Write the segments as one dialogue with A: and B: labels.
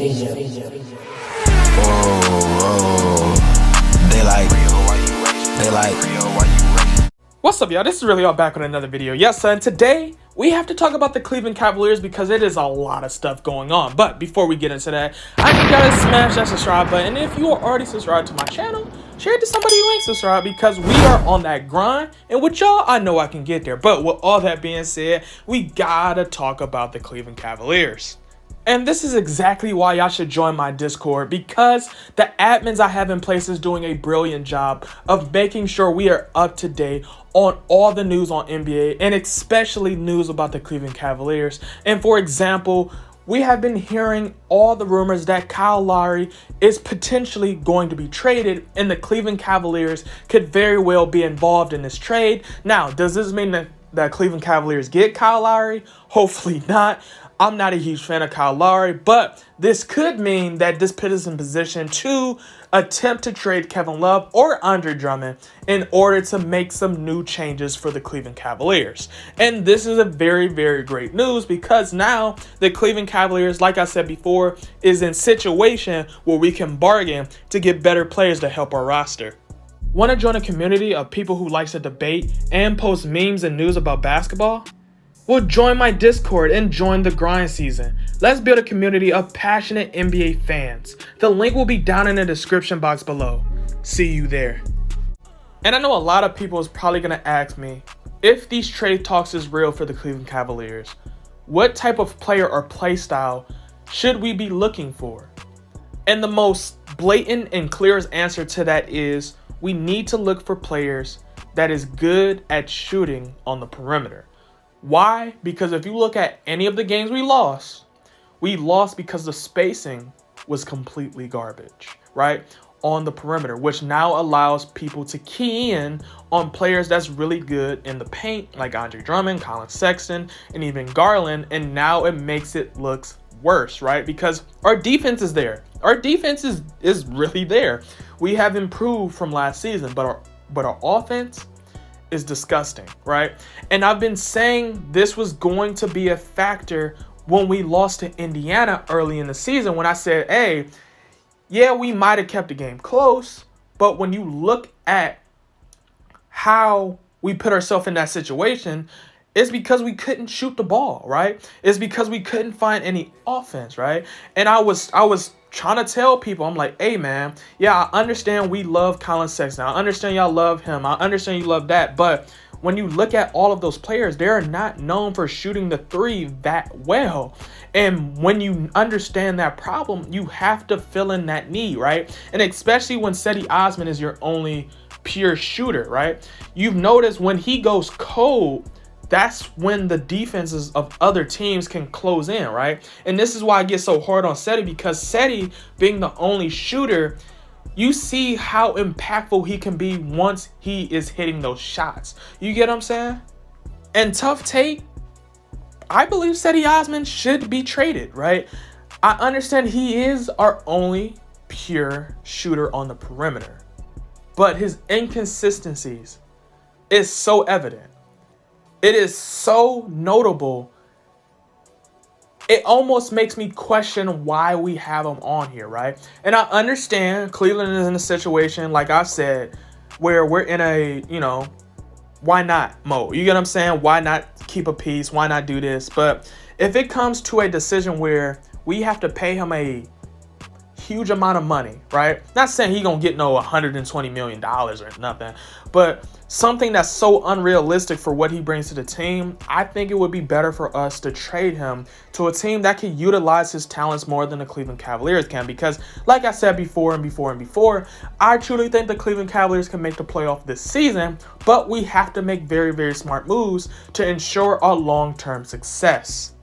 A: What's up, y'all? This is Relly, back with another video. Yes, son, today we have to talk about the Cleveland Cavaliers because it is a lot of stuff going on. But before we get into that, I need you guys to smash that subscribe button. And if you are already subscribed to my channel, share it to somebody who ain't subscribed because we are on that grind. And with y'all, I know I can get there. But with all that being said, we gotta talk about the Cleveland Cavaliers. And this is exactly why y'all should join my Discord, because the admins I have in place is doing a brilliant job of making sure we are up to date on all the news on NBA and especially news about the Cleveland Cavaliers. And for example, we have been hearing all the rumors that Kyle Lowry is potentially going to be traded and the Cleveland Cavaliers could very well be involved in this trade. Now, does this mean that the Cleveland Cavaliers get Kyle Lowry? Hopefully not. I'm not a huge fan of Kyle Lowry, but this could mean that this puts us in position to attempt to trade Kevin Love or Andre Drummond in order to make some new changes for the Cleveland Cavaliers. And this is a very, very great news because now the Cleveland Cavaliers, like I said before, is in a situation where we can bargain to get better players to help our roster. Want to join a community of people who likes to debate and post memes and news about basketball? Well, join my Discord and join the grind season. Let's build a community of passionate NBA fans. The link will be down in the description box below. See you there. And I know a lot of people is probably going to ask me, if these trade talks is real for the Cleveland Cavaliers, what type of player or play style should we be looking for? And the most blatant and clearest answer to that is we need to look for players that is good at shooting on the perimeter. Why? Because if you look at any of the games we lost because the spacing was completely garbage, right? On the perimeter, which now allows people to key in on players that's really good in the paint, like Andre Drummond, Colin Sexton, and even Garland. And now it makes it look worse, right? Because our defense is there. Our defense is really there. We have improved from last season, but our offense is disgusting, right? And I've been saying this was going to be a factor when we lost to Indiana early in the season, when I said, hey, yeah, we might have kept the game close, but when you look at how we put ourselves in that situation, it's because we couldn't shoot the ball, right? It's because we couldn't find any offense, right? And I was trying to tell people, I'm like, hey, man, yeah, I understand we love Colin Sexton. I understand y'all love him. I understand you love that. But when you look at all of those players, they're not known for shooting the three that well. And when you understand that problem, you have to fill in that need, right? And especially when Cedi Osman is your only pure shooter, right? You've noticed when he goes cold, that's when the defenses of other teams can close in, right? And this is why I get so hard on Cedi, because Cedi, being the only shooter, you see how impactful he can be once he is hitting those shots. You get what I'm saying? And tough take, I believe Cedi Osman should be traded, right? I understand he is our only pure shooter on the perimeter, but his inconsistencies is so evident. It is so notable. It almost makes me question why we have him on here, right? And I understand Cleveland is in a situation, like I said, where we're in a, why not mode? You get what I'm saying? Why not keep a piece? Why not do this? But if it comes to a decision where we have to pay him a huge amount of money, right? Not saying he gonna get no $120 million or nothing, but something that's so unrealistic for what he brings to the team, I think it would be better for us to trade him to a team that can utilize his talents more than the Cleveland Cavaliers can. Because like I said before, I truly think the Cleveland Cavaliers can make the playoff this season, but we have to make very, very smart moves to ensure our long-term success.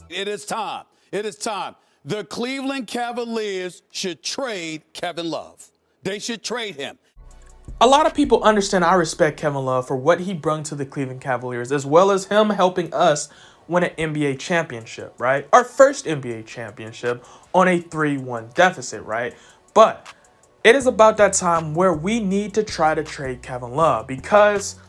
B: It is time. It is time. The Cleveland Cavaliers should trade Kevin Love. They should trade him.
A: A lot of people understand I respect Kevin Love for what he brought to the Cleveland Cavaliers, as well as him helping us win an NBA championship, right? Our first NBA championship on a 3-1 deficit, right? But it is about that time where we need to try to trade Kevin Love, because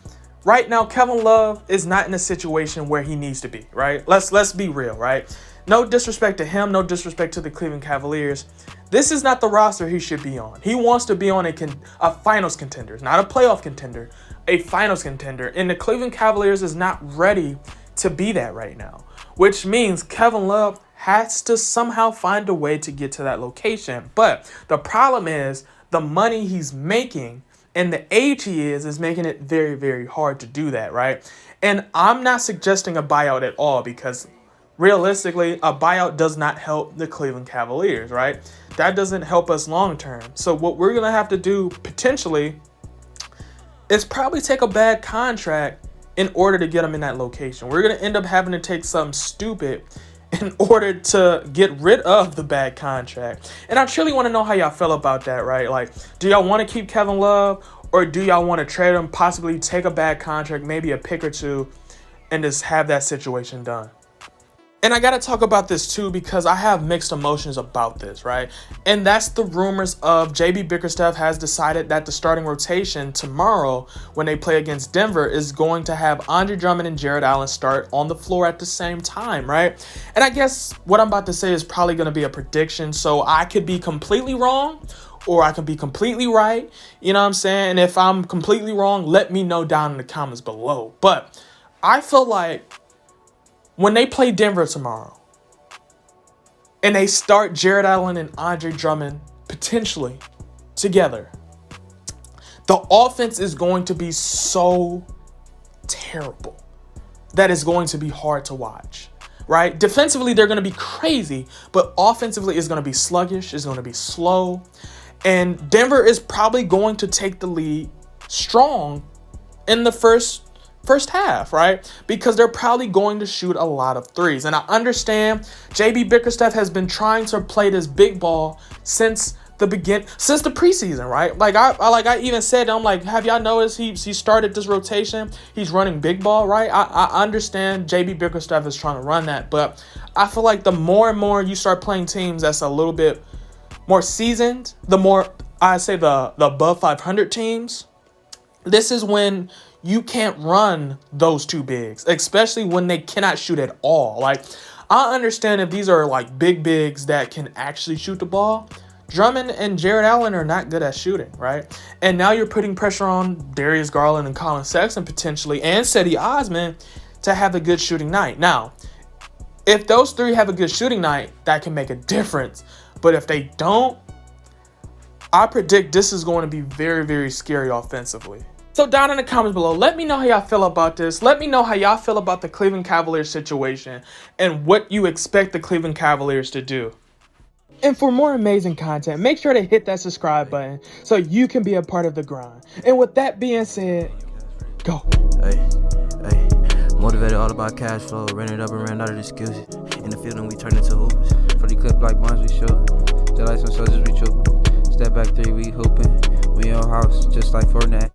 A: right now Kevin Love is not in a situation where he needs to be, right? Let's be real, right? no disrespect to him, no disrespect to the Cleveland Cavaliers, this is not the roster he should be on. He wants to be on a finals contender, not a playoff contender, a finals contender. And the Cleveland Cavaliers is not ready to be that right now, which means Kevin Love has to somehow find a way to get to that location. But the problem is the money he's making and the age he is making it very, very hard to do that, right? And I'm not suggesting a buyout at all, because realistically, a buyout does not help the Cleveland Cavaliers, right? That doesn't help us long term. So what we're going to have to do potentially is probably take a bad contract in order to get him in that location. We're going to end up having to take something stupid in order to get rid of the bad contract. And I truly want to know how y'all feel about that, right? Like, do y'all want to keep Kevin Love, or do y'all want to trade him, possibly take a bad contract, maybe a pick or two, and just have that situation done? And I got to talk about this too, because I have mixed emotions about this, right? And that's the rumors of JB Bickerstaff has decided that the starting rotation tomorrow when they play against Denver is going to have Andre Drummond and Jarrett Allen start on the floor at the same time, right? And I guess what I'm about to say is probably going to be a prediction, so I could be completely wrong or I can be completely right. You know what I'm saying? And if I'm completely wrong, let me know down in the comments below. But I feel like when they play Denver tomorrow and they start Jarrett Allen and Andre Drummond potentially together, the offense is going to be so terrible that it's going to be hard to watch, right? Defensively, they're going to be crazy, but offensively, it's going to be sluggish. It's going to be slow. And Denver is probably going to take the lead strong in the first half, right? Because they're probably going to shoot a lot of threes. And I understand JB Bickerstaff has been trying to play this big ball since the preseason, right? Like I even said, I'm like, have y'all noticed he started this rotation? He's running big ball, right? I understand JB Bickerstaff is trying to run that, but I feel like the more and more you start playing teams that's a little bit more seasoned, the more I say the above 500 teams, this is when you can't run those two bigs, especially when they cannot shoot at all. Like, I understand if these are like big bigs that can actually shoot the ball. Drummond and Jarrett Allen are not good at shooting, right? And now you're putting pressure on Darius Garland and Colin Sexton potentially, and Cedi Osman to have a good shooting night. Now, if those three have a good shooting night, that can make a difference. But if they don't, I predict this is going to be very, very scary offensively. So down in the comments below, let me know how y'all feel about this. Let me know how y'all feel about the Cleveland Cavaliers situation and what you expect the Cleveland Cavaliers to do. And for more amazing content, make sure to hit that subscribe button so you can be a part of the grind. And with that being said, go.
C: Hey, motivated all about cash flow, ran it up and ran out of excuses. In the field and we turn into hoopers. For the clip like bonds we shoot, just like some soldiers we trooping. Step back three, we hooping. We in your house just like Fortnite.